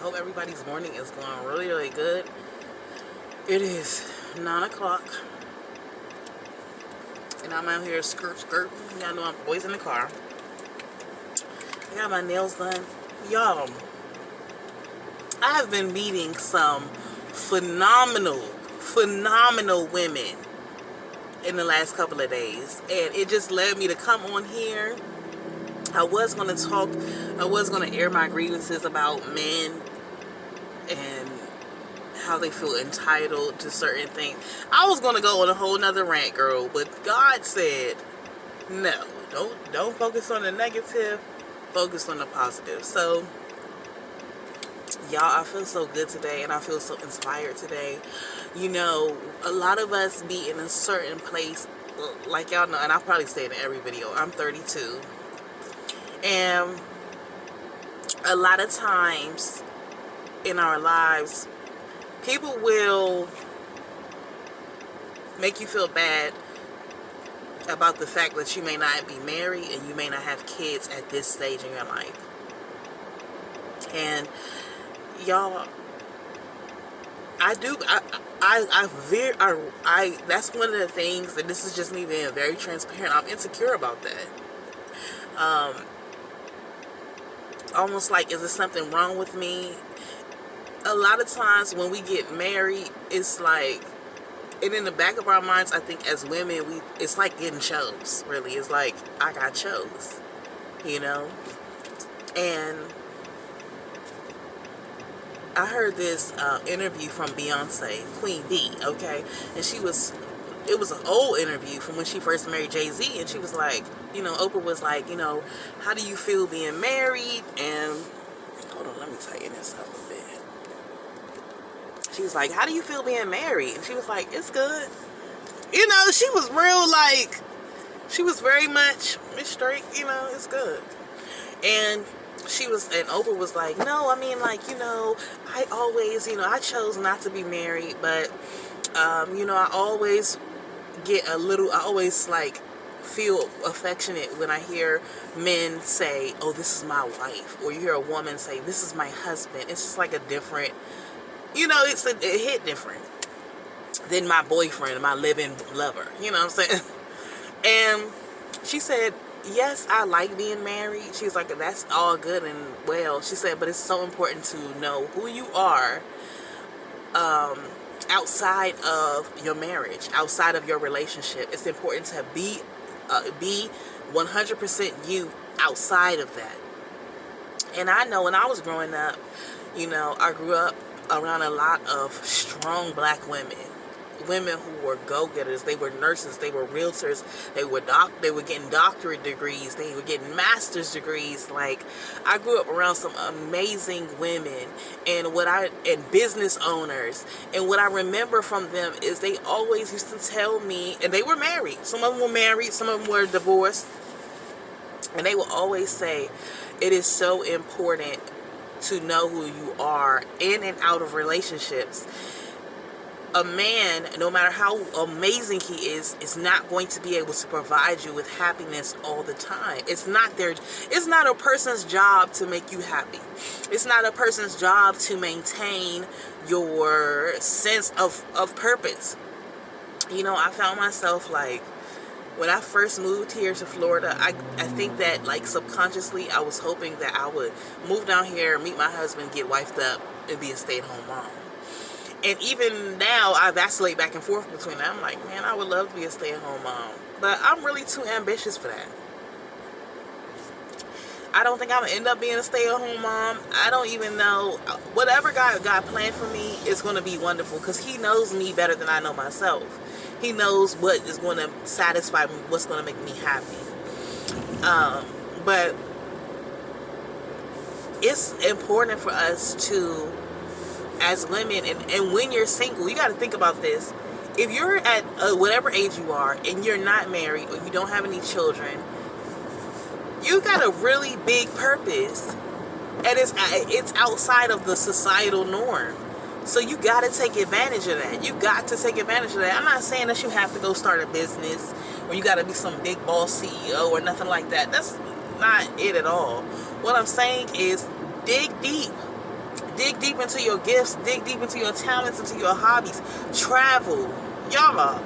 Hope everybody's morning is going really, really good. It is 9 o'clock. And I'm out here skirt. Y'all know I'm always in the car. I got my nails done. Y'all, I have been meeting some phenomenal women in the last couple of days. And it just led me to come on here. I was going to air my grievances about men and how they feel entitled to certain things. I was going to go on a whole nother rant, girl, but God said, no, don't focus on the negative, focus on the positive. So, y'all, I feel so good today, and I feel so inspired today. You know, a lot of us be in a certain place, like y'all know, and I'll probably say it in every video, I'm 32. And a lot of times in our lives, people will make you feel bad about the fact that you may not be married and you may not have kids at this stage in your life. And y'all, that's one of the things, and this is just me being very transparent, I'm insecure about that. Almost like, is there something wrong with me? A lot of times when we get married, it's like, and in the back of our minds, I think as women, it's like getting chose, really. It's like, I got chose, you know? And I heard this interview from Beyonce, Queen B, okay? And it was an old interview from when she first married Jay-Z, and she was like, you know, Oprah was like, you know, how do you feel being married? And, hold on, let me tighten this up a bit. She was like, how do you feel being married? And she was like, it's good. You know, she was real, like, she was very much, it's straight, you know, it's good. And Oprah was like, no, I mean, like, you know, I always, you know, I chose not to be married, but, you know, I always like, feel affectionate when I hear men say, oh, this is my wife, or you hear a woman say, this is my husband. It's just like a different, you know, it hit different than my boyfriend, my living lover, you know what I'm saying? And she said, yes, I like being married. She's like, that's all good and well. She said, but it's so important to know who you are outside of your marriage, outside of your relationship. It's important to be 100% you outside of that. And I know when I was growing up, you know, I grew up around a lot of strong black women who were go-getters. They were nurses, they were realtors, they were getting doctorate degrees, they were getting master's degrees. Like, I grew up around some amazing women and business owners, and what I remember from them is they always used to tell me, and they were married, some of them were married, some of them were divorced, and they would always say, it is so important to know who you are in and out of relationships. A man, no matter how amazing he is not going to be able to provide you with happiness all the time. It's not a person's job to make you happy. It's not a person's job to maintain your sense of purpose. You know, I found myself, like, when I first moved here to Florida, I think that, like, subconsciously I was hoping that I would move down here, meet my husband, get wifed up, and be a stay-at-home mom. And even now, I vacillate back and forth between that. I'm like, man, I would love to be a stay-at-home mom. But I'm really too ambitious for that. I don't think I'm going to end up being a stay-at-home mom. I don't even know. Whatever God planned for me is going to be wonderful, because He knows me better than I know myself. He knows what is going to satisfy me, what's going to make me happy. But it's important for us to, as women, and when you're single, you got to think about this. If you're at whatever age you are and you're not married or you don't have any children, you got a really big purpose, and it's outside of the societal norm. So you got to take advantage of that. You got to take advantage of that. I'm not saying that you have to go start a business or you got to be some big boss CEO or nothing like that. That's not it at all. What I'm saying is dig deep. Dig deep into your gifts. Dig deep into your talents, into your hobbies. Travel. Y'all,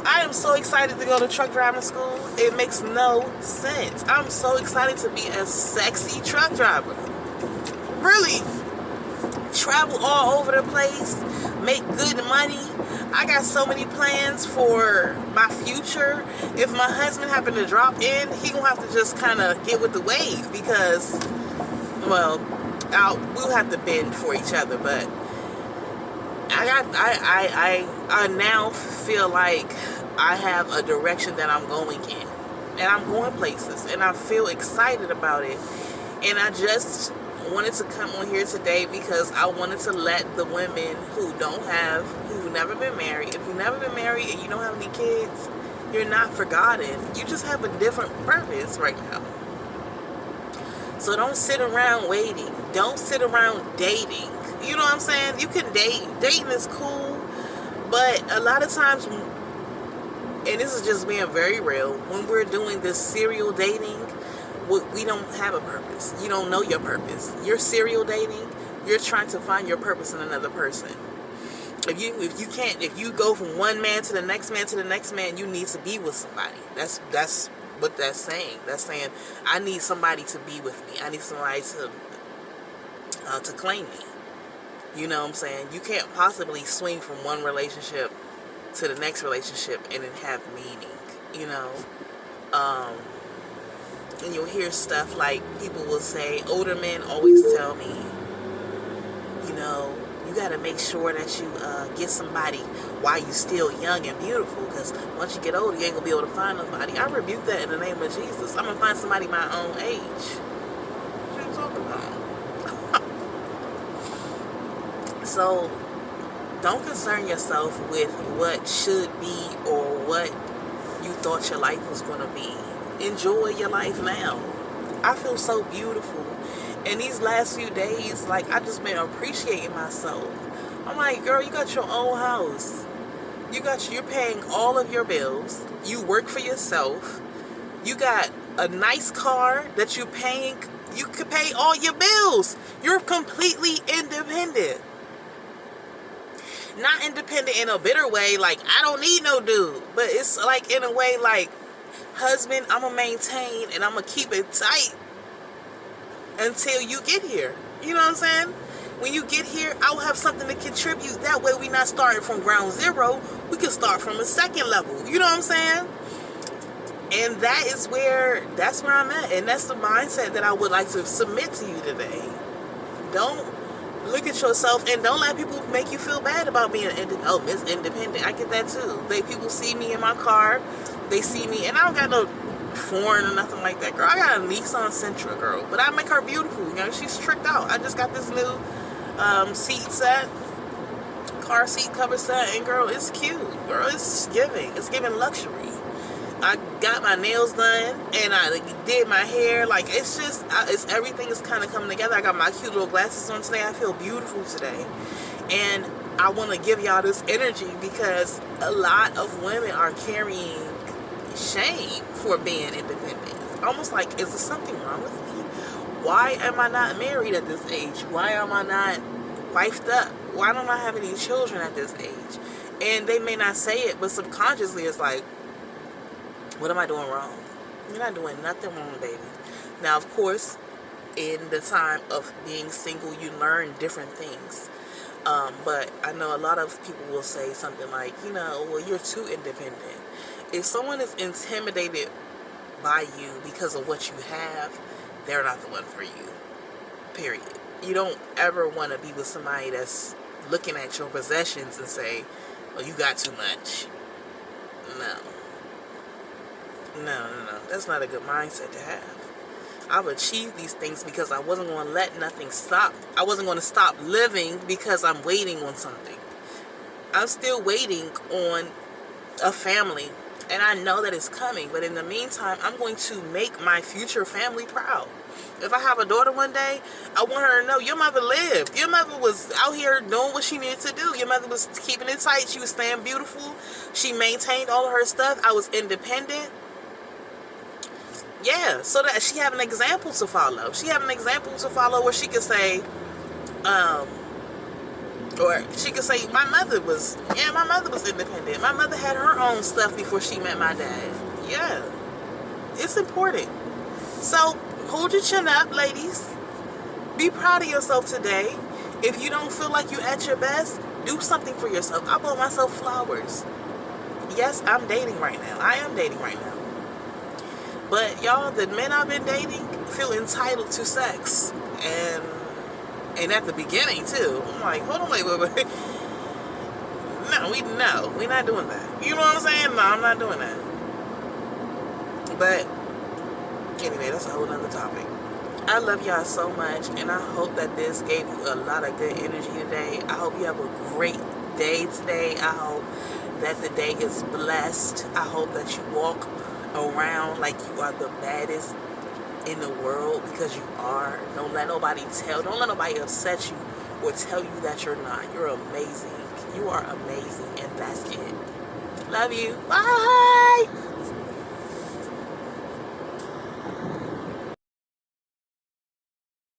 I am so excited to go to truck driving school. It makes no sense. I'm so excited to be a sexy truck driver. Really. Travel all over the place. Make good money. I got so many plans for my future. If my husband happened to drop in, he gonna have to just kind of get with the wave because, well, we'll have to bend for each other. But I now feel like I have a direction that I'm going in, and I'm going places, and I feel excited about it. And I just wanted to come on here today because I wanted to let the women who've never been married, if you've never been married and you don't have any kids, you're not forgotten. You just have a different purpose right now. So don't sit around waiting. Don't sit around dating. You know what I'm saying? You can date. Dating is cool, but a lot of times, and this is just being very real, when we're doing this serial dating, we don't have a purpose. You don't know your purpose. You're serial dating. You're trying to find your purpose in another person. If you go from one man to the next man to the next man, you need to be with somebody. That's what that's saying. That's saying I need somebody to be with me. I need somebody to claim me. You know what I'm saying? You can't possibly swing from one relationship to the next relationship and it have meaning. You know. And you'll hear stuff like people will say, older men always tell me, you know, you got to make sure that you get somebody while you're still young and beautiful, because once you get older, you ain't going to be able to find nobody. I rebuke that in the name of Jesus. I'm going to find somebody my own age. What are you talking about? So, don't concern yourself with what should be or what you thought your life was going to be. Enjoy your life now. I feel so beautiful. And these last few days, like, I just been appreciating myself. I'm like, girl, you got your own house. You're paying all of your bills. You work for yourself. You got a nice car that you're paying. You can pay all your bills. You're completely independent. Not independent in a bitter way, like, I don't need no dude. But it's like in a way like, husband, I'm going to maintain and I'm going to keep it tight until you get here. You know what I'm saying? When you get here, I will have something to contribute. That way we're not starting from ground zero. We can start from a second level. You know what I'm saying? And that's where I'm at. And that's the mindset that I would like to submit to you today. Don't look at yourself and don't let people make you feel bad about being Miss Independent. I get that too. People see me in my car. They see me, and I don't got no foreign or nothing like that, girl. I got a Nissan Sentra, girl, but I make her beautiful. You know, she's tricked out. I just got this new seat set, car seat cover set, and girl, it's cute. Girl, it's giving luxury. I got my nails done, and I did my hair. Like, it's just, everything is kind of coming together. I got my cute little glasses on today. I feel beautiful today, and I want to give y'all this energy because a lot of women are carrying shame for being independent. Almost like, is there something wrong with me? Why am I not married at this age? Why am I not wifed up? Why don't I have any children at this age? And they may not say it, but subconsciously it's like, what am I doing wrong? You're not doing nothing wrong, baby. Now, of course, in the time of being single, you learn different things. But I know a lot of people will say something like, you know, well, you're too independent. If someone is intimidated by you because of what you have, they're not the one for you. Period. You don't ever want to be with somebody that's looking at your possessions and say, oh, you got too much. No. That's not a good mindset to have. I've achieved these things because I wasn't going to let nothing stop. I wasn't going to stop living because I'm waiting on something. I'm still waiting on a family, and I know that it's coming. But in the meantime, I'm going to make my future family proud. If I have a daughter one day, I want her to know your mother lived. Your mother was out here doing what she needed to do. Your mother was keeping it tight. She was staying beautiful. She maintained all of her stuff. I was independent. Yeah, so that she have an example to follow. She have an example to follow where she could say, Or she could say, my mother was independent. My mother had her own stuff before she met my dad. Yeah, it's important. So hold your chin up, ladies. Be proud of yourself today. If you don't feel like you're at your best, do something for yourself. I bought myself flowers. Yes, I'm dating right now. I am dating right now. But y'all, the men I've been dating feel entitled to sex. And at the beginning too. I'm like, hold on, wait. No, we're not doing that. You know what I'm saying? No, I'm not doing that. But anyway, that's a whole nother topic. I love y'all so much, and I hope that this gave you a lot of good energy today. I hope you have a great day today. I hope that the day is blessed. I hope that you walk around like you are the baddest in the world, because you are. Don't let nobody upset you or tell you that you're not. You're amazing. You are amazing, and that's it. Love you. Bye.